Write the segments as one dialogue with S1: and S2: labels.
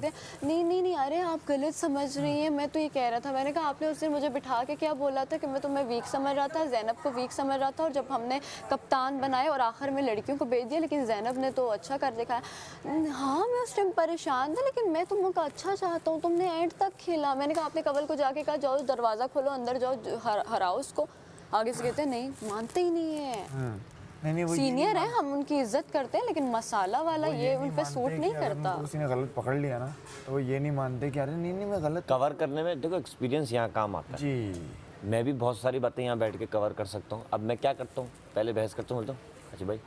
S1: कहते हैं नहीं नहीं नहीं, अरे आप गलत समझ रही हैं, मैं तो ये कह रहा था। मैंने कहा आपने उस दिन मुझे बिठा के क्या बोला था कि मैं तुम्हें वीक समझ रहा था, ज़ैनब को वीक समझ रहा था, और जब हमने कप्तान बनाए और आखिर में लड़कियों को भेज दिया, लेकिन ज़ैनब ने तो अच्छा कर दिखाया। हाँ मैं उस टाइम परेशान था, लेकिन मैं तुम लोग का अच्छा चाहता हूँ, तुमने एंड तक खेला। मैंने कहा आपने कवल को जाके कहा जाओ दरवाज़ा खोलो, अंदर जाओ, हराओ उसको। आगे से कहते हैं नहीं, मानते ही नहीं है।
S2: नहीं वो
S1: सीनियर है, हम उनकी इज्जत करते हैं, लेकिन मसाला वाला ये उन पे सूट नहीं करता।
S2: किसी ने गलत पकड़ लिया ना तो वो ये नहीं मानते कि अरे नहीं नहीं मैं गलत।
S3: कवर करने में देखो एक्सपीरियंस यहाँ काम आता है
S2: जी
S3: मैं भी बहुत सारी बातें यहाँ बैठ के कवर कर सकता हूँ। अब मैं क्या करता हूँ, पहले बहस करता हूँ, बोलता हूँ अच्छा भाई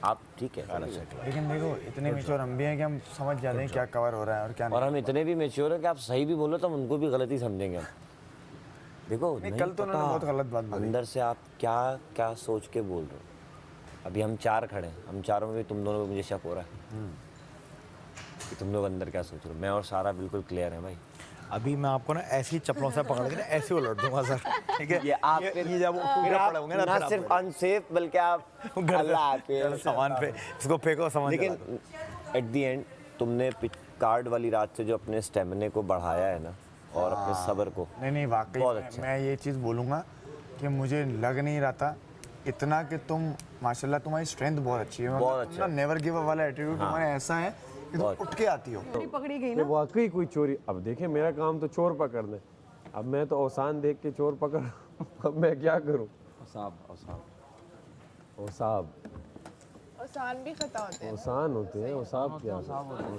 S3: आप ठीक है गलत है।
S2: लेकिन देखो इतने मेच्योर हम भी हैं कि हम समझ जाते हैं क्या कवर हो रहा है और क्या
S3: और हम इतने भी मेच्योर हैं कि आप सही भी बोलो तो हम उनको भी गलत ही समझेंगे हम। देखो
S2: नहीं,
S3: नहीं
S2: कल तो उन्होंने
S3: पता
S2: बहुत गलत बात बोली।
S3: अंदर से आप क्या क्या सोच के बोल रहे हो। अभी हम 4 खड़े हैं, हम चारों में भी तुम दोनों में मुझे शक हो रहा है कि तुम लोग अंदर क्या सोच रहे हो। मैं और सारा बिल्कुल क्लियर है भाई।
S4: अभी मैं आपको ना ऐसी चप्पलों से पकड़ के ना ऐसे उलट दूंगा सर, ठीक है।
S3: ये आप
S4: ये जब
S3: फिर
S4: ऊपर
S3: आप
S4: पड़े होंगे ना
S3: ना
S4: फिर
S3: सिर्फ अनसेफ बल्कि आप अल्लाह हाफिज़
S4: सामान पे इसको फेंको सामान।
S3: लेकिन एट द एंड तुमने कार्ड वाली रात से जो अपने स्टेमिने को बढ़ाया है ना और अपने सब्र को,
S2: नहीं वाकई
S3: बहुत अच्छा।
S2: मैं ये चीज़ बोलूँगा कि मुझे लग नहीं रहा था इतना कि तुम माशाल्लाह तुम्हारी स्ट्रेंथ बहुत अच्छी है।
S3: बहुत अच्छा।
S2: नेवर गिव अप वाला एटीट्यूड तुम्हारा ऐसा है कि तुम उठ के आती हो।
S5: पकड़ी गई
S6: ये
S5: ना।
S6: वाकई कोई चोरी। अब देखें मेरा काम तो चोर पकड़ना है, अब मैं तो औसान देख के चोर पकड़ अब मैं क्या करूं। औसाब
S5: आसान भी खता होते हैं।
S6: औसान होते हैं, औसाब क्या औसान।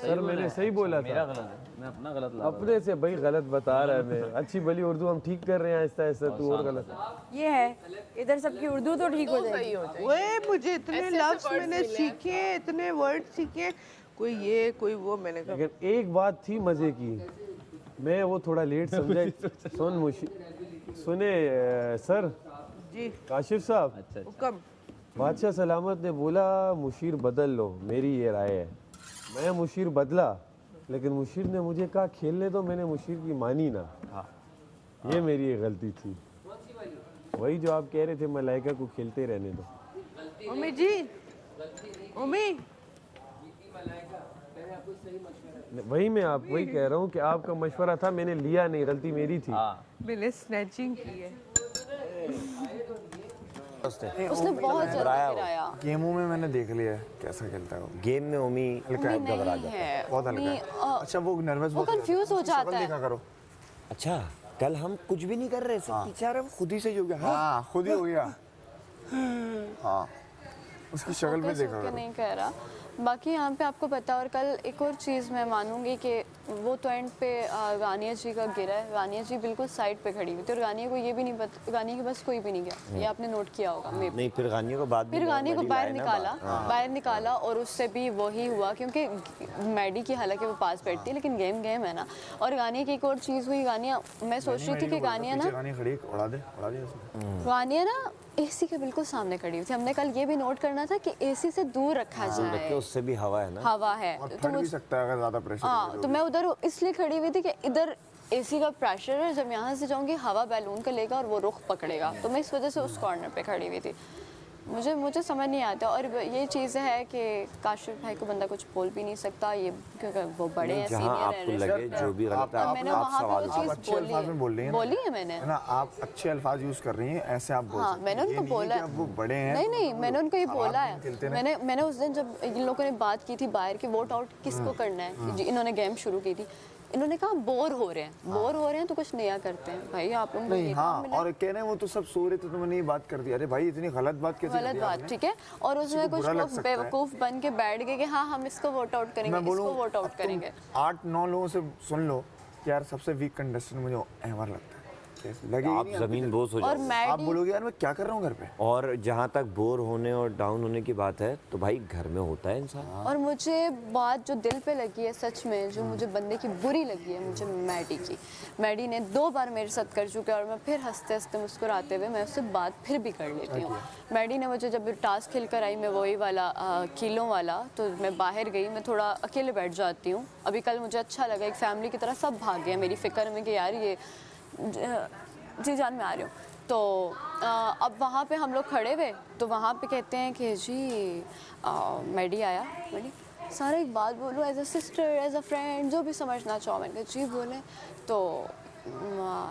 S6: सर मैंने सही बोला था।
S7: गलत है, मैं अपना गलत ला
S6: अपने से भाई गलत बता रहा है। मैं अच्छी भली उर्दू हम ठीक कर रहे हैं आहिस्ता आहिस्ता, तू और गलत।
S1: ये है इधर सबकी उर्दू तो ठीक हो
S5: सही
S1: जाएगी।
S5: हो जाएगी।
S8: ओए मुझे इतने
S5: ऐसे
S8: लफ्ज
S5: words
S8: मैंने
S5: मिले हैं।
S8: सीखे, इतने वर्ड सीखे, कोई ये कोई वो। मैंने कहा
S6: लेकिन एक बात थी मजे की, मैं वो थोड़ा लेट समझा। सुने सर
S8: जी
S6: काशिफ साहब,
S8: हुक्म।
S6: बादशाह सलामत ने बोला मुशीर बदल लो, मेरी ये राय है। मैं मुशीर बदला, लेकिन मुशीर ने मुझे कहा खेलने दो, मैंने मुशीर की मानी ना। ये मेरी एक गलती थी। वही जो आप कह रहे थे मलाइका को खेलते रहने दो।
S8: उम्मी जी, उम्मी
S6: वही मैं आप वही कह रहा हूँ कि आपका मशवरा था, मैंने लिया नहीं, गलती मेरी थी।
S8: मैंने स्नैचिंग की है।
S1: उसने बहुत जल्दी गिराया।
S2: गेमों में मैंने देख लिया है कैसा खेलता है वो।
S3: गेम में उमी
S1: नहीं
S3: घबरा जाता है।
S1: है,
S2: बहुत हल्का है। अच्छा वो नर्वस
S1: वो कंफ्यूज हो जाता है।
S2: देखा करो।
S3: अच्छा कल हम कुछ भी नहीं कर रहे थे, पीछे आ रहे, वो खुद ही सही हो गया।
S2: हाँ खुद ही हो गया। हाँ उसकी शक्ल पे
S1: फोकस
S2: देखा
S1: होके
S2: करो।
S1: नहीं कह रहा। बाकी यहाँ पे आपको पता, और कल एक और चीज़ मैं मानूंगी कि वो तो एंड पे गानिया जी का गिरा है। गानिया जी बिल्कुल साइड पे खड़ी हुई थी और गानिया को ये भी नहीं पता, गानिया के पास कोई भी नहीं गया। ये आपने नोट किया होगा। मे
S3: नहीं फिर गानियों को बाद में
S1: फिर गानिया को
S3: normally
S1: बाहर
S3: लाए ना
S1: निकाला,
S3: बाहर।
S1: बाहर निकाला, और उससे भी वही हुआ क्योंकि मैडी की हालांकि वो पास बैठती है, लेकिन गेम गेम है ना। और गानिया की एक और चीज़ हुई, गानिया मैं सोच रही थी कि गानिया ना
S2: गानी खड़ी उड़ा दे उसने।
S1: गानिया ना एसी के बिल्कुल सामने खड़ी हुई थी। हमने कल ये भी नोट करना था कि एसी से दूर रखा
S3: रखे,
S1: जाए,
S3: उससे भी हवा है ना।
S1: हवा है
S2: और
S1: तो
S2: फट भी
S1: मुझ
S2: सकता है अगर ज्यादा प्रेशर।
S1: हाँ, तो मैं उधर इसलिए खड़ी हुई थी कि इधर एसी का प्रेशर है, जब यहाँ से जाऊंगी हवा बैलून का लेगा और वो रुख पकड़ेगा, तो मैं इस वजह से उस कॉर्नर पे खड़ी हुई थी। मुझे समझ नहीं आता। और ये चीज़ है कि काशिफ भाई को बंदा कुछ बोल भी नहीं सकता, ये क्योंकि वो बड़े हैं,
S3: जहाँ आपको
S1: सीनियर
S3: लगे जो भी गलत है
S1: मैंने
S3: आप
S1: वहाँ पे
S3: सवाल
S1: वो
S2: आप
S1: चीज़
S2: अच्छे अल्फाज में बोल रही हैं ना।
S1: बोली है मैंने,
S2: है ना, आप अच्छे अल्फाज यूज कर रही हैं, ऐसे आप बोल
S1: हाँ
S2: सकती
S1: मैंने
S2: हैं।
S1: उनको
S2: ये नहीं
S1: बोला
S2: कि अब वो बड़े हैं।
S1: नहीं नहीं, मैंने उनको ये बोला
S2: आप खेलते
S1: है।
S2: रहे।
S1: मैंने उस दिन जब इन लोगों ने बात की थी बाहर की, वोट आउट किसको करना है, इन्होंने गेम शुरू की थी, इन्होंने कहा बोर हो रहे हैं तो कुछ नया करते हैं। भाई आप लोग
S2: नहीं हाँ, और कह रहे हैं वो तो सब सो रहे थे तो मैंने ये बात कर दी। अरे भाई इतनी गलत बात कैसे कर
S1: गलत
S2: दी
S1: बात,
S2: आपने?
S1: ठीक है। और उसमें कुछ
S2: बुरा लग
S1: लोग
S2: सकता है।
S1: बेवकूफ बन के बैठ गए कि हाँ हम इसको वोट आउट करेंगे,
S2: मैं बोलूं
S1: इसको वोट आउट करेंगे।
S2: 8-9 लोगों से सुन लो कि यार सबसे वीक कंटेस्टेंट मुझे अहमद लगता है। लगे ही
S3: आप
S2: नहीं
S3: जमीन बोझ हो
S1: और
S3: जाओगे।
S2: आप
S1: मैडी
S2: बोलोगे यार मैं क्या कर रहा हूँ घर पे।
S3: और जहाँ तक बोर होने और डाउन होने की बात है तो भाई घर में होता है इंसान।
S1: और मुझे बात जो दिल पे लगी है सच में, जो मुझे बंदे की बुरी लगी है, मुझे मैडी की। मैडी ने 2 बार मेरे साथ कर चुका है और मैं फिर हंसते हंसते मुस्कुराते हुए मैं उससे बात फिर भी कर लेती हूँ। मैडी ने मुझे जब टास्क खेल कर आई, मैं वही वाला किलों वाला, तो मैं बाहर गई, मैं थोड़ा अकेले बैठ जाती हूँ। अभी कल मुझे अच्छा लगा, एक फैमिली की तरह सब भाग गया मेरी फ़िक्र में कि यार ये जी जान में आ रही हूँ। तो अब वहाँ पे हम लोग खड़े हुए, तो वहाँ पे कहते हैं कि जी मैडी आया, मैडी सारा एक बात बोलूँ as a sister as a friend जो भी समझना चाहो। मैंने कहा जी बोले तो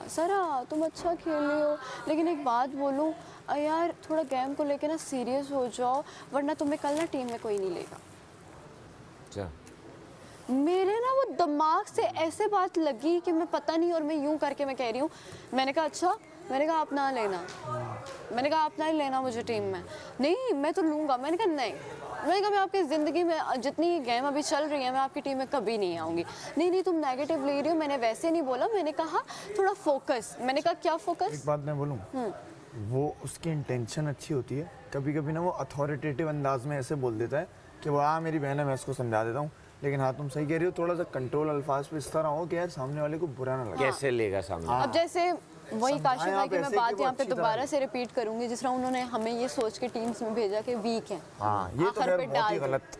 S1: सारा तुम अच्छा खेल रही हो लेकिन एक बात बोलूँ यार थोड़ा गेम को लेके ना सीरियस हो जाओ वरना तुम्हें कल ना टीम में कोई नहीं लेगा।
S3: अच्छा
S1: मेरे ना वो दिमाग से ऐसे बात लगी कि मैं पता नहीं और मैं यूं करके मैं कह रही हूँ। मैंने कहा अच्छा, मैंने कहा आप ना लेना, मैंने कहा आप ना ही लेना मुझे टीम में। नहीं मैं तो लूँगा। मैंने कहा नहीं, मैंने कहा मैं आपकी ज़िंदगी में जितनी गेम अभी चल रही है मैं आपकी टीम में कभी नहीं आऊँगी। नहीं तुम नेगेटिव ले रही हो। मैंने वैसे नहीं बोला, मैंने कहा थोड़ा फोकस। मैंने कहा क्या फोकस?
S2: एक बात मैं बोलूँ, वो उसकी इंटेंशन अच्छी होती है। कभी कभी ना वो अथॉरिटेटिव अंदाज में ऐसे बोल देता है कि वो मेरी बहन है मैं इसको समझा देता हूँ। लेकिन हाँ तुम सही कह रही हो, थोड़ा सा कंट्रोल अल्फाज पे इस तरह हो कि यार सामने वाले को बुरा ना लगे।
S3: कैसे लेगा सामने?
S1: अब जैसे वही काशिफ भाई की मैं
S2: ऐसे
S1: बात
S2: कि वो
S1: यहाँ पे
S2: अच्छी तरह
S1: दोबारा से रिपीट करूंगी जिस तरह उन्होंने हमें ये सोच के टीम्स में भेजा कि वीक हैं।
S2: हाँ ये तो
S1: आखिर
S2: खैर
S1: पे
S2: बहुत ही
S1: डाल दो।
S2: गलत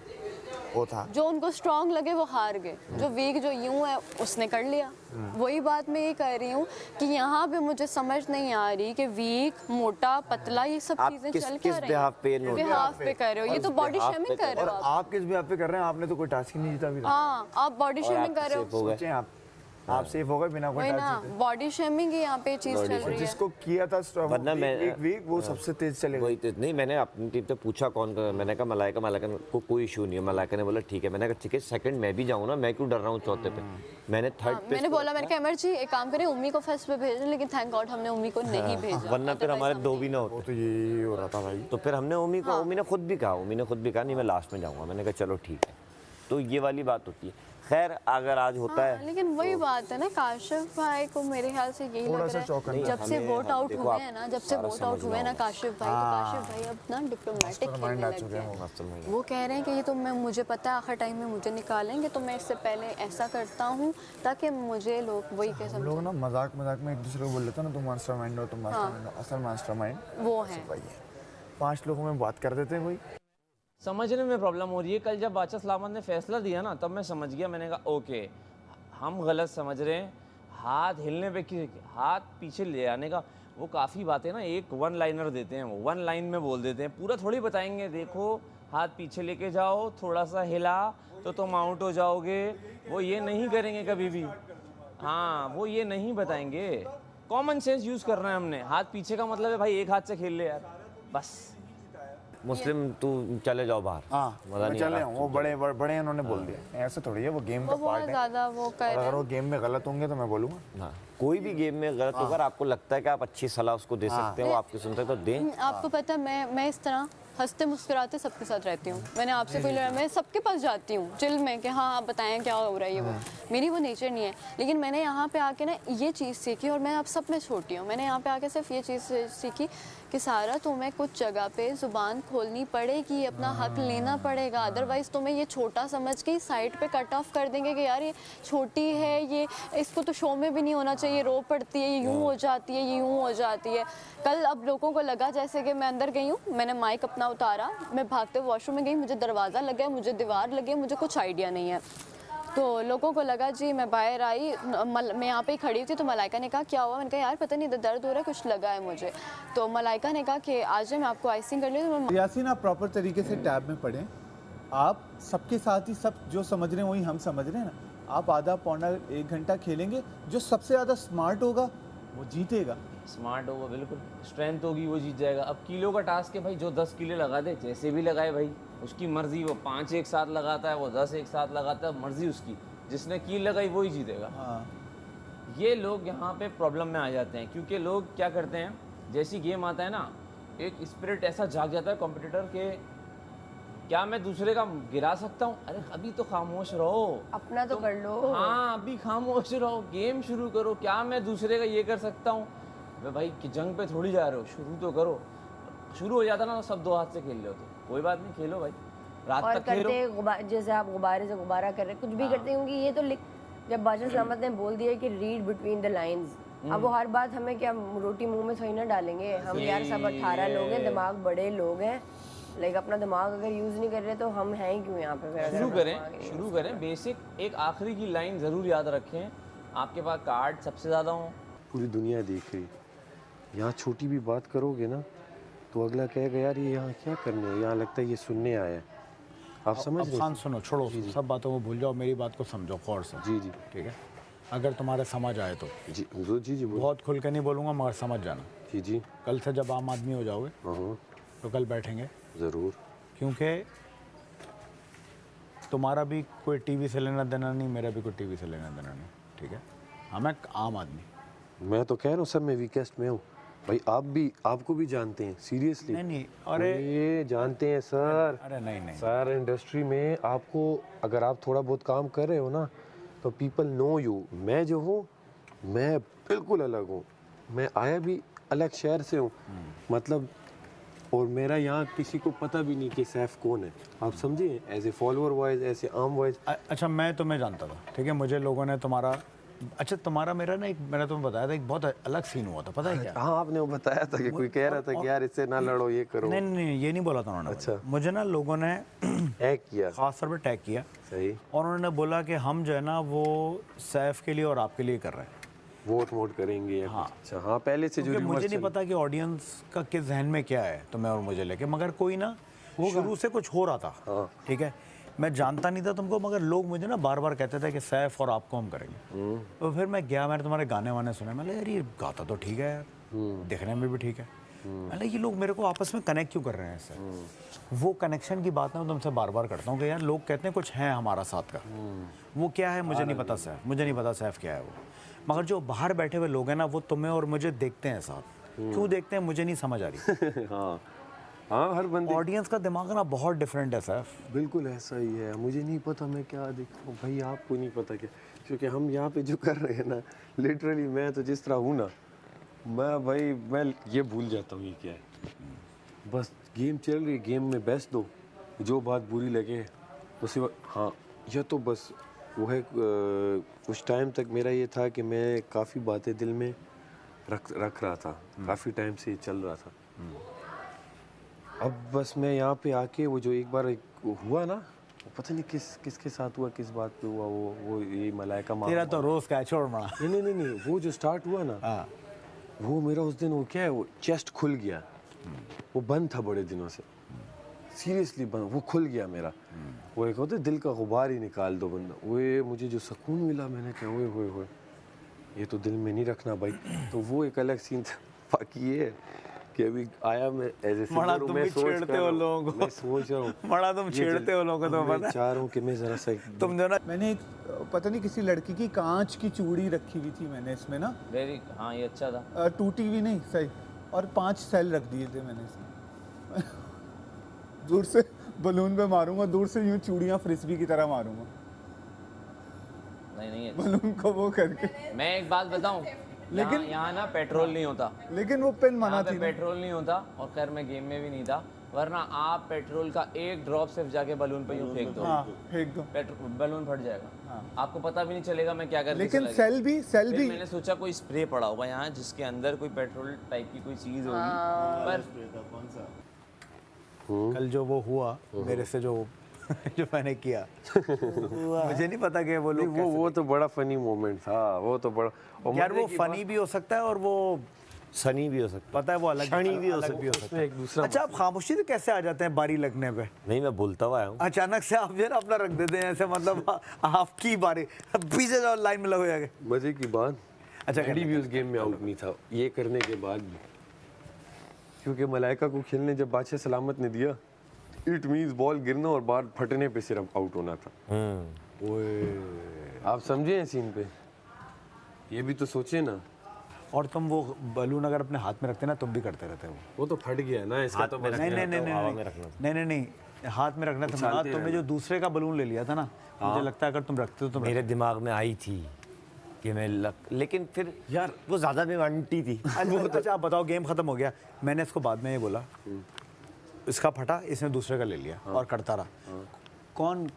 S2: वो था।
S1: जो उनको स्ट्रांग लगे वो हार गए, जो वीक जो यूं है उसने कर लिया। वही बात मैं ये कह रही हूँ कि यहाँ पे मुझे समझ नहीं आ रही कि वीक मोटा पतला ये सब
S3: आप
S1: चीजें
S3: किस-
S1: चल
S3: किस
S1: क्या रही
S3: behalf पे note
S1: हैं? बिहाफ पे कर रहे हो, ये तो बॉडी
S3: behalf
S1: शेमिंग
S3: पे
S1: कर रहे
S2: और
S1: हो आप।
S2: आप किस भी आप पे कर रहे हैं, आपने तो कोई टास्क ही नहीं जीता अभी तक।
S1: हाँ आप बॉडी शेमिंग कर रहे हो।
S2: सोचें आप सेफ हो गए बिना कोई
S1: वही ना,
S2: टास्क जीते।
S1: बॉडी शेमिंग ही यहाँ पे चीज चल रही है।
S2: जिसको किया था
S3: वरना मैं-
S2: वीक वो सबसे तेज चलेगा।
S3: वही तो नहीं, मैंने अपनी टीम से पूछा कौन कर, मैंने कहा मलाइका को कोई इशू नहीं है। मलाइका ने बोला ठीक है। मैंने कहा ठीक है सेकंड मैं भी जाऊँ ना, मैं क्यों डर रहा हूँ चौथे पे। मैंने थर्ड पे
S1: मैंने बोला, मैंने कहा अमर जी एक काम करें उम्मी को फर्स्ट पे भेजें, लेकिन थैंक गॉड हमने उम्मी को नहीं भेजा।
S3: वरना फिर हमारे दो भी ना होते।
S2: वो तो यही हो रहा था भाई।
S3: तो फिर हमने उम्मी को, उम्मी ने खुद भी कहा नहीं मैं लास्ट में जाऊंगा। मैंने कहा चलो ठीक है। तो ये वाली बात होती है। खैर अगर आज होता है
S1: लेकिन वही बात है ना, काशिफ भाई को मेरे ख्याल से यही
S2: थोड़ा
S1: लग
S2: सा
S1: रहा
S2: चौंकना
S1: है जब से
S3: हमें-
S1: वोट आउट
S3: देखो
S1: हुए
S3: आप
S1: हैं ना, जब से
S3: सारा
S1: वोट आउट हुए हैं ना
S3: समझना
S1: काशिफ भाई, तो काशिफ भाई अब ना डिप्लोमेटिक खेलने लग गए हैं।
S3: मस्त में
S1: वो कह रहे हैं कि ये तो मैं, मुझे पता है आखिर टाइम में मुझे निकालेंगे तो मैं इससे पहले ऐसा करता हूँ ताकि मुझे लोग वही कह
S2: हम
S1: समझें।
S2: लोग ना मजाक में एक दूसरे को बोल लेते हैं ना, तुम मास्टरमाइंड हो, तुम मास्टरमाइंड हो। असल मास्टरमाइंड
S1: वो है
S2: भाई है। 5 लोगों में बात कर देते हैं कोई।
S7: समझने में प्रॉब्लम हो रही है। कल जब बादशाह सलामत ने फैसला दिया ना तब मैं समझ गया। मैंने कहा ओके हम गलत समझ रहे हैं। हाथ हिलने पे हाथ पीछे ले आने का वो काफ़ी बातें ना एक वन लाइनर देते हैं, वो वन लाइन में बोल देते हैं, पूरा थोड़ी बताएंगे। देखो हाथ पीछे लेके जाओ, थोड़ा सा हिला तो तुम आउट हो जाओगे। वो ये नहीं करेंगे कभी भी। हाँ वो ये नहीं बताएंगे। कॉमन सेंस यूज़ करना है हमने। हाथ पीछे का मतलब है भाई एक हाथ से खेल ले यार बस।
S3: मुस्लिम तू चले जाओ बाहर।
S2: हाँ
S3: मजा नहीं आ
S2: चले
S3: रहा।
S2: वो बड़े उन्होंने बोल दिया। ऐसे थोड़ी है, वो गेम का
S1: वो बहुत
S2: पार्ट है।
S1: ज्यादा वो कर
S2: और
S1: रहे
S2: अगर वो गेम में गलत होंगे तो मैं बोलूँगा।
S3: हाँ कोई भी गेम में गलत होगा, आपको लगता है कि आप अच्छी सलाह उसको दे सकते हैं, वो आपकी सुनते हैं तो दें।
S1: हैं। आपको पता है मैं इस तरह हंसते मुस्कुराते सबके साथ रहती हूँ। मैंने आपसे कोई लड़ा, मैं सबके पास जाती हूँ चिल में कि हाँ आप बताएं क्या हो रहा है। ये वो मेरी वो नेचर नहीं है। लेकिन मैंने यहाँ पे आके ना ये चीज़ सीखी, और मैं आप सब में छोटी हूँ। मैंने यहाँ पे आके सिर्फ ये चीज़ सीखी कि सारा तुम्हें कुछ जगह पे ज़ुबान खोलनी पड़ेगी, अपना हक लेना पड़ेगा। अदरवाइज़ तुम्हें ये छोटा समझ के साइड पे कट ऑफ कर देंगे कि यार ये छोटी है, ये इसको तो शो में भी नहीं होना चाहिए, रो पड़ती है, ये यूँ हो जाती है, ये यूँ हो जाती है। कल अब लोगों को लगा जैसे कि मैं अंदर गई हूँ, मैंने माइक अपना उतारा, मैं भागते वॉशरूम में गई, मुझे दरवाज़ा लग गया, मुझे दीवार लगे, मुझे कुछ आइडिया नहीं है। तो लोगों को लगा जी मैं बाहर आई, मैं यहाँ पे ही खड़ी थी तो मलाइका ने कहा क्या हुआ। मैंने कहा यार पता नहीं दर्द हो रहा है, कुछ लगा है मुझे। तो मलाइका ने कहा कि आज मैं आपको आइसिंग कर लूँ।
S9: यासीन आप प्रॉपर तरीके से टैब में पढ़ें। आप सबके साथ ही सब जो समझ रहे हैं वही हम समझ रहे हैं ना। आप आधा पौना 1 घंटा खेलेंगे, जो सबसे ज़्यादा स्मार्ट होगा वो जीतेगा।
S7: स्मार्ट होगा बिल्कुल, स्ट्रेंथ होगी वो जीत जाएगा। अब किलो का टास्क है भाई, जो 10 किलो लगा दे, जैसे भी लगाए भाई उसकी मर्जी। वो 5 एक साथ लगाता है, वो 10 एक साथ लगाता है, मर्जी उसकी। जिसने कील लगाई वही जीतेगा।
S9: हाँ
S7: ये लोग यहाँ पे प्रॉब्लम में आ जाते हैं क्योंकि लोग क्या करते हैं, जैसी गेम आता है ना एक स्पिरिट ऐसा जाग जाता है कॉम्पिटिटर के, क्या मैं दूसरे का गिरा सकता हूँ? अरे अभी तो खामोश रहो,
S5: अपना तो कर लो।
S7: हाँ अभी खामोश रहो, गेम शुरू करो। क्या मैं दूसरे का ये कर सकता हूँ? भाई कि जंग पे थोड़ी जा रहे हो, शुरू तो करो। शुरू हो जाता ना सब 2 हाथ से खेल रहे हो तो कोई बात नहीं, खेलो भाई रात
S10: और
S7: तक खेलो।
S10: करते जैसे आप गुब्बारे से गुब्बारा कर रहे हैं, कुछ भी करते हैं, क्योंकि ये तो जब बादशाह सलामत ने बोल दिया कि रीड बिटवीन द लाइंस, अब वो हर बात हमें क्या रोटी मुंह में थोड़ी ना डालेंगे हम। यार सब 18 लोग हैं, दिमाग बड़े लोग हैं, लाइक अपना दिमाग अगर यूज़ नहीं कर रहे तो हम हैं क्यों यहाँ पे? फिर
S7: शुरू करें बेसिक। एक आखिरी की लाइन ज़रूर याद रखें, आपके पास कार्ड सबसे ज़्यादा हों।
S6: पूरी दुनिया देख रही, यहाँ छोटी भी बात करोगे ना तो अगला कहेगा यार ये यहाँ क्या करने है, यहाँ लगता है ये सुनने आया है।
S11: आप समझ रहे
S4: खान
S11: हैं?
S4: सुनो, छोड़ो सब बातों को भूल जाओ, मेरी बात को समझो गौर से।
S11: जी जी
S4: ठीक है, अगर तुम्हारे समझ आए तो
S11: जी हुजूर, जी जी बोलो।
S4: बहुत खुल के नहीं बोलूँगा, मगर समझ जाना।
S11: जी जी
S4: कल से जब आम आदमी हो जाओगे
S11: हाँ
S4: तो कल बैठेंगे,
S11: ज़रूर।
S4: क्योंकि तुम्हारा भी कोई टीवी से लेना देना नहीं, मेरा भी कोई टीवी से लेना देना नहीं। ठीक है, हम एक आम आदमी।
S11: मैं तो कह रहा हूँ सब मैं वीकेस्ट में हूँ भाई, आप भी, आपको भी जानते हैं सीरियसली।
S4: नहीं, अरे
S11: ये जानते हैं सर।
S4: अरे नहीं
S11: सर इंडस्ट्री में आपको अगर आप थोड़ा बहुत काम कर रहे हो ना तो पीपल नो यू। मैं जो हूँ मैं बिल्कुल अलग हूँ, मैं आया भी अलग शहर से हूँ मतलब, और मेरा यहाँ किसी को पता भी नहीं कि सैफ कौन है, आप समझिए, एज ए फॉलोअर वाइज, ऐसे आम वाइज।
S4: अच्छा, मैं तुम्हें जानता था, ठीक है, मुझे लोगों ने तुम्हारा, अच्छा तुम्हारा मेरा ना एक, मैंने तुम्हें बताया था एक बहुत अलग सीन हुआ था, पता है क्या?
S11: हाँ आपने वो बताया था कि कोई कह रहा था कि यार इससे ना लड़ो, ये करो।
S4: नहीं ये नहीं बोला था उन्होंने।
S11: अच्छा।
S4: मुझे ना लोगों ने
S11: हैक किया,
S4: खास तौर पर टैग किया,
S11: सही,
S4: और उन्होंने बोला कि हम जो है ना वो सैफ के लिए और आपके लिए कर रहे हैं,
S11: वोट करेंगे या
S4: हाँ।
S11: कुछ। अच्छा हाँ, पहले से जो
S4: क्योंकि मुझे
S11: rumors
S4: नहीं
S11: चल-
S4: पता कि ऑडियंस का किस जहन में क्या है तुम्हें और मुझे लेके, मगर कोई ना शुरू से कुछ हो रहा था।
S11: हाँ।
S4: ठीक है, मैं जानता नहीं था तुमको, मगर लोग मुझे ना बार बार कहते थे कि सैफ और आपको हम करेंगे। तो फिर मैं गया, मैंने तुम्हारे गाने वाने सुने, मैंने यार ये गाता तो ठीक है यार, दिखने में भी ठीक है, मैंने ये लोग मेरे को आपस में कनेक्ट क्यों कर रहे हैं इससे। वो कनेक्शन की बात मैं तुमसे बार बार करता हूँ कि यार लोग कहते हैं कुछ है हमारा साथ का, वो क्या है मुझे नहीं पता सैफ, मुझे नहीं पता सैफ क्या है वो, मगर जो बाहर बैठे हुए लोग हैं ना वो तुम्हें और मुझे देखते हैं साथ, क्यों देखते हैं मुझे नहीं समझ आ रही।
S11: हाँ हाँ, हर बंदे,
S4: ऑडियंस का दिमाग ना बहुत डिफरेंट है सैफ।
S11: बिल्कुल ऐसा ही है, मुझे नहीं पता मैं क्या देखता हूँ भाई, आपको नहीं पता क्या, क्योंकि हम यहाँ पे जो कर रहे हैं ना, लिटरली मैं तो जिस तरह हूँ ना, मैं ये भूल जाता हूँ ये क्या है, बस गेम चल रही है, गेम में बेस्ट दो, जो बात बुरी लगे उसी वक्त, हाँ यह तो बस वो है। कुछ टाइम तक मेरा ये था कि मैं काफ़ी बातें दिल में रख रहा था, काफ़ी टाइम से ये चल रहा था। अब बस मैं यहाँ पे आके वो जो एक बार हुआ ना, वो पता नहीं किसके साथ हुआ, किस बात पे हुआ, वो ये मलाइका माँ,
S4: तेरा तो रोज का है, छोड़ मड़ा।
S11: नहीं, वो जो स्टार्ट हुआ ना,
S4: हाँ।
S11: वो मेरा उस दिन वो क्या है, वो चेस्ट खुल गया, वो बंद था बड़े दिनों से, सीरियसली बंद, वो खुल गया मेरा। वो एक होता है दिल का गुबार ही निकाल दो बंदा, वो मुझे जो सुकून मिला, मैंने कहा ओए होए होए, ये तो दिल में नहीं रखना भाई। तो वो एक अलग सीन था। बाकी ये है कि अभी आया मैं एज ए
S4: मड़ा
S11: सिंगर,
S4: तुम
S11: मैं
S4: भी छेड़ते हो लोगों को,
S11: मैं सोच रहा हूँ
S4: मड़ा तुम छेड़ते हो लोगों को, तो
S11: मैं
S4: पता है
S11: चाह रहा हूँ कि मैं ज़रा सा
S4: तुम जो ना,
S9: मैंने एक पता नहीं किसी लड़की की कांच की चूड़ी रखी हुई थी मैंने इसमें ना,
S7: वेरी, हाँ ये अच्छा था।
S9: टूटी हुई नहीं सही, और 5 सेल रख दिए थे मैंने इसमें। दूर से बलून पे मारूंगा, दूर से यूं चूड़ियां फ्रिस्बी की तरह मारूंगा,
S7: नहीं
S9: बलून को वो करके।
S7: मैं एक बात बताऊं, लेकिन यहाँ ना पेट्रोल नहीं होता,
S9: लेकिन वो पेन मना
S7: यहाँ
S9: थी
S7: पे
S9: ना।
S7: पेट्रोल नहीं होता, और खैर मैं गेम में भी नहीं था, वरना आप पेट्रोल का एक ड्रॉप सिर्फ जाके बलून पे यूं फेंक दो,
S9: हाँ फेंक दो,
S7: बलून फट जाएगा, आपको पता भी नहीं चलेगा मैं क्या कर रही।
S9: लेकिन सेल भी
S7: मैंने सोचा कोई स्प्रे पड़ा होगा यहाँ जिसके अंदर कोई पेट्रोल टाइप की कोई चीज होगी, पर
S4: कल जो वो हुआ मेरे से, जो जो मैंने किया, मुझे नहीं पता कि वो लोग
S11: वो तो बड़ा फनी मोमेंट था, वो तो बड़ा, और
S4: यार
S11: मजे
S4: वो
S11: की
S4: फनी भी हो सकता है और वो
S3: सनी भी हो सकता
S4: पता है वो अलग
S3: शनी भी हो
S4: अलग
S3: सकता है।
S4: सकता है।
S11: एक दूसरा
S4: अच्छा, आप खामोशी से कैसे आ जाते हैं बारी लगने पे?
S3: नहीं, मैं बोलता हुआ आया हूँ।
S4: अचानक से आप जो है ना अपना रख देते हैं ऐसे, मतलब आपकी बारी, पीछे जाओ लाइन में लगो जाके।
S11: मजे की बात,
S4: अच्छा,
S11: एडी भी उस गेम में आउट नहीं था ये करने के बाद भी, क्योंकि मलाइका को खेलने जब बादशाह सलामत ने दिया, इट मींस बॉल गिरना और बाहर फटने पे सिर्फ आउट होना था। आप समझे हैं सीन पे, ये भी तो सोचे ना।
S4: और तुम वो बलून अगर अपने हाथ में रखते ना तुम भी करते रहते हो।
S11: वो तो फट गया ना, इसका तो बस
S4: नहीं नहीं नहीं नहीं नहीं, हाथ में रखना था। तुमने जो दूसरे का बलून ले लिया था ना, मुझे लगता है अगर तुम रखते हो तो
S3: मेरे दिमाग में आई थी कि मैं लेकिन फिर यार वो ज़्यादा में अंटी थी।
S4: अच्छा आप बताओ, गेम खत्म हो गया, मैंने इसको बाद में ये बोला, इसका फटा, इसने दूसरे का ले लिया और करता रहा। कौन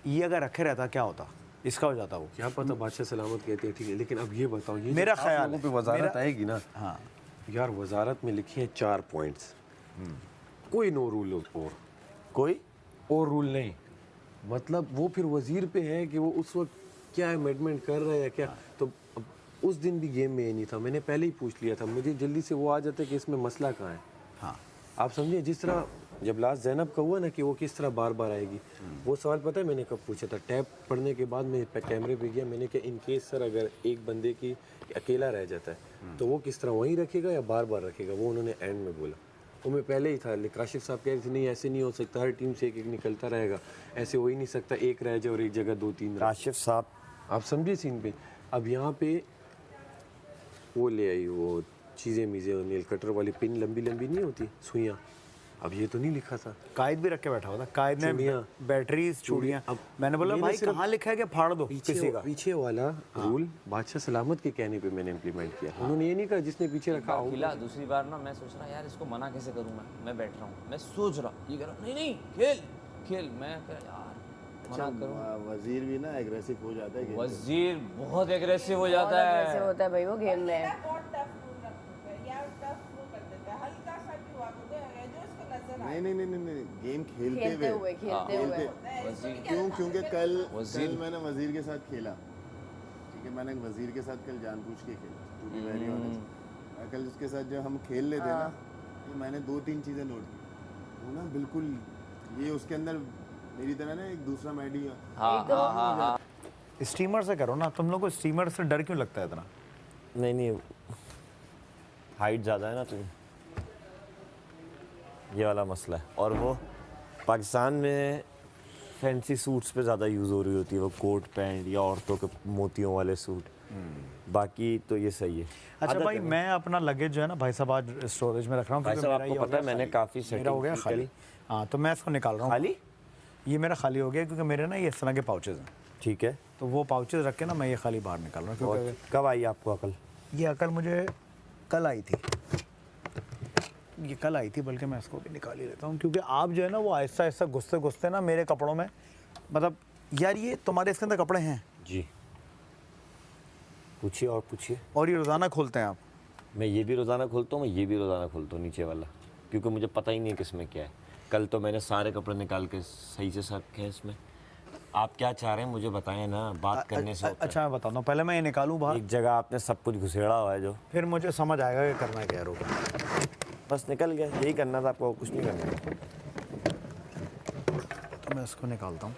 S4: ये अगर रखे रहता क्या होता, इसका हो जाता वो।
S11: क्या पता बादशाह सलामत कहते हैं, ठीक है, लेकिन अब ये बताओ, ये
S4: मेरा
S11: जब आप
S4: ख्याल
S11: लोगों
S4: है,
S11: पे वजारत
S4: मेरा-
S11: आएगी ना,
S4: हाँ
S11: यार वजारत में लिखी है 4 पॉइंट्स, कोई नो रूल
S3: कोई
S11: और रूल नहीं, मतलब वो फिर वजीर पे है कि वो उस वक्त क्या अमेंडमेंट कर रहा है या क्या। तो अब उस दिन भी गेम में ये नहीं था, मैंने पहले ही पूछ लिया था, मुझे जल्दी से वो आ जाता है कि इसमें मसला कहाँ है।
S4: हाँ
S11: आप समझिए, जिस तरह जब लास्ट जैनब का हुआ ना कि वो किस तरह बार बार आएगी, वो सवाल पता है मैंने कब पूछा था? टैप पढ़ने के बाद मैं कैमरे पे गया, मैंने कहा इन केस सर अगर एक बंदे की अकेला रह जाता है तो वो किस तरह वहीं रखेगा या बार बार रखेगा? वो उन्होंने एंड में बोला। वो मैं पहले ही था, काशिफ साहब कह रहे थे नहीं ऐसे नहीं हो सकता, हर टीम से एक एक निकलता रहेगा, ऐसे हो ही नहीं सकता, एक रह जाए और एक जगह 2-3
S3: काशिफ साहब
S11: आप समझे सीन पे। अब यहाँ पे वो ले आई वो चीज़ें मीज़ें, नील कटर वाली पिन लंबी लंबी नहीं होती सुइयाँ, अब ये तो नहीं लिखा था।
S4: कायद भी रख के बैठा हुआ था, कायद ने
S11: चूड़ियाँ।
S4: बैटरीज चूड़ियाँ।
S11: अब
S4: मैंने बोला
S11: मैंने
S4: भाई
S11: सिर्फ
S4: कहाँ लिखा है कि फाड़ दो किसी का।
S11: पीछे वाला रूल बादशाह सलामत के कहने पे मैंने इम्प्लीमेंट किया। उन्होंने ये नहीं कहा जिसने पीछे रखा हो।
S7: खिला दूसरी बार ना मैं सोच रहा यार इसको मना कैसे करूँ मैं बैठ रहा हूँ, मैं सोच रहा ये कह रहा नहीं नहीं खेल खेल, मैं कह रहा यार मना करूँ।
S12: वजीर भी ना एग्रेसिव हो जाता है।
S7: वजीर बहुत एग्रेसिव हो जाता
S10: ऐसे
S7: है।
S10: होता है भाई वो गेम में।
S12: नहीं गेम खेलते हुए क्योंकि कल मैंने वजीर के साथ खेला, ठीक है, मैंने वजीर के साथ कल जानबूझ के खेला, टू बी वेरी ऑनेस्ट। कल उसके साथ जब हम खेल लेते ना तो मैंने 2-3 चीज़ें नोट की, वो ना बिल्कुल ये उसके अंदर मेरी तरह ना एक दूसरा मैडी।
S4: स्टीमर से करो ना, तुम लोग को स्टीमर से डर क्यों लगता है इतना?
S3: नहीं हाइट ज़्यादा है ना तुम, ये वाला मसला है। और वो पाकिस्तान में फैंसी सूट्स पे ज़्यादा यूज़ हो रही होती है, वो कोट पैंट या औरतों के मोतियों वाले सूट, बाकी तो ये सही है।
S4: अच्छा भाई मैं अपना लगेज जो है ना भाई साहब आज स्टोरेज में रख रहा हूँ,
S3: भाई साहब आपको पता है मैंने काफ़ी
S4: मेरा
S3: सेटिंग
S4: हो गया खाली। हाँ तो मैं इसको निकाल रहा हूँ।
S3: खाली?
S4: ये मेरा खाली हो गया क्योंकि मेरे ना ये इस तरह के पाउचेज हैं,
S3: ठीक है,
S4: तो वो पाउचेज रख के ना मैं ये खाली बाहर निकाल रहा हूँ। क्योंकि
S3: कब आई आपको अकल?
S4: ये अकल मुझे कल आई थी, ये कल आई थी, बल्कि मैं इसको भी निकाल ही लेता हूँ क्योंकि आप जो है ना वो आहिस्ता आहिस्ता घुसते घुसते ना मेरे कपड़ों में, मतलब यार ये तुम्हारे इसके अंदर कपड़े हैं
S3: जी, पूछिए और पूछिए।
S4: और ये रोज़ाना खोलते हैं आप?
S3: मैं ये भी रोज़ाना खोलता हूँ, मैं ये भी रोज़ाना खोलता हूँ नीचे वाला, क्योंकि मुझे पता ही नहीं किस में क्या है। कल तो मैंने सारे कपड़े निकाल के सही से रखे हैं इसमें। आप क्या चाह रहे हैं मुझे बताएं ना, बात करने से होता है।
S4: अच्छा मैं बताता हूँ, पहले मैं ये निकालूँ बाहर,
S3: एक जगह आपने सब कुछ घुसेड़ा हुआ है जो,
S4: फिर मुझे समझ आएगा कि करना क्या है। रोका
S3: बस निकल गया, यही करना था आपको, कुछ नहीं करना।
S4: तो मैं इसको निकालता हूँ।